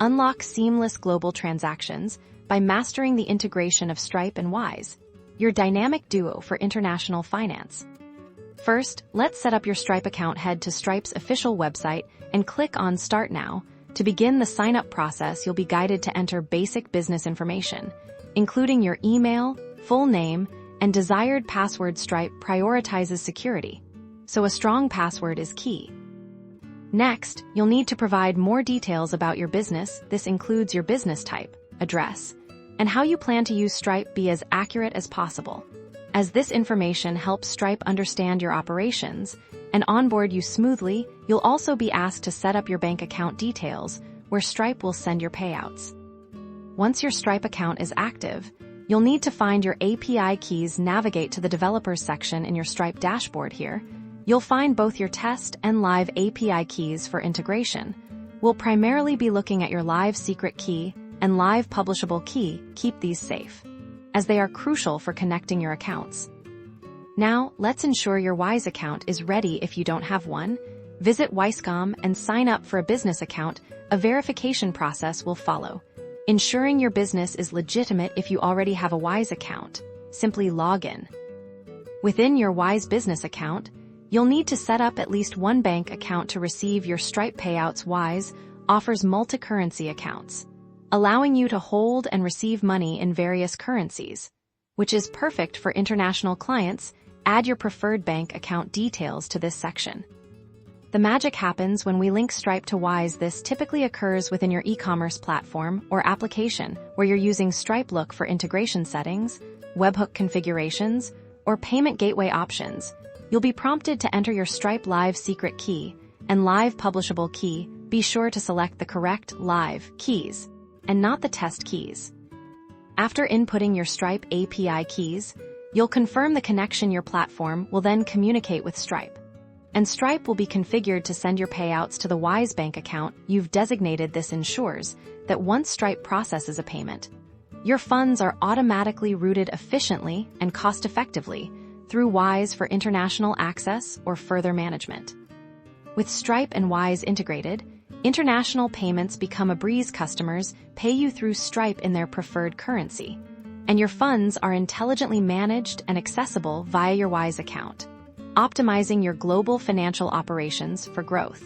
Unlock seamless global transactions by mastering the integration of Stripe and Wise, your dynamic duo for international finance. First, let's set up your Stripe account. Head to Stripe's official website and click on Start Now. To begin the sign-up process, you'll be guided to enter basic business information, including your email, full name, and desired password. Stripe prioritizes security, so a strong password is key. Next, you'll need to provide more details about your business. This includes your business type, address, and how you plan to use Stripe. Be as accurate as possible, as this information helps Stripe understand your operations and onboard you smoothly. You'll also be asked to set up your bank account details, where Stripe will send your payouts. Once your Stripe account is active, you'll need to find your API keys. Navigate to the Developers section in your Stripe dashboard. Here, you'll find both your test and live API keys for integration. We'll primarily be looking at your live secret key and live publishable key. Keep these safe, as they are crucial for connecting your accounts. Now, let's ensure your Wise account is ready. If you don't have one, visit Wisecom and sign up for a business account. A verification process will follow, ensuring your business is legitimate. If you already have a Wise account, simply log in. Within your Wise business account, you'll need to set up at least one bank account to receive your Stripe payouts. Wise offers multi-currency accounts, allowing you to hold and receive money in various currencies, which is perfect for international clients. Add your preferred bank account details to this section. The magic happens when we link Stripe to Wise. This typically occurs within your e-commerce platform or application where you're using Stripe. Look for integration settings, webhook configurations, or payment gateway options. You'll be prompted to enter your Stripe live secret key and live publishable key. Be sure to select the correct live keys and not the test keys. After inputting your Stripe API keys, you'll confirm the connection. Your platform will then communicate with Stripe, and Stripe will be configured to send your payouts to the Wise bank account you've designated. This ensures that once Stripe processes a payment, your funds are automatically routed efficiently and cost-effectively through Wise for international access or further management. With Stripe and Wise integrated, international payments become a breeze. Customers pay you through Stripe in their preferred currency, and your funds are intelligently managed and accessible via your Wise account, optimizing your global financial operations for growth.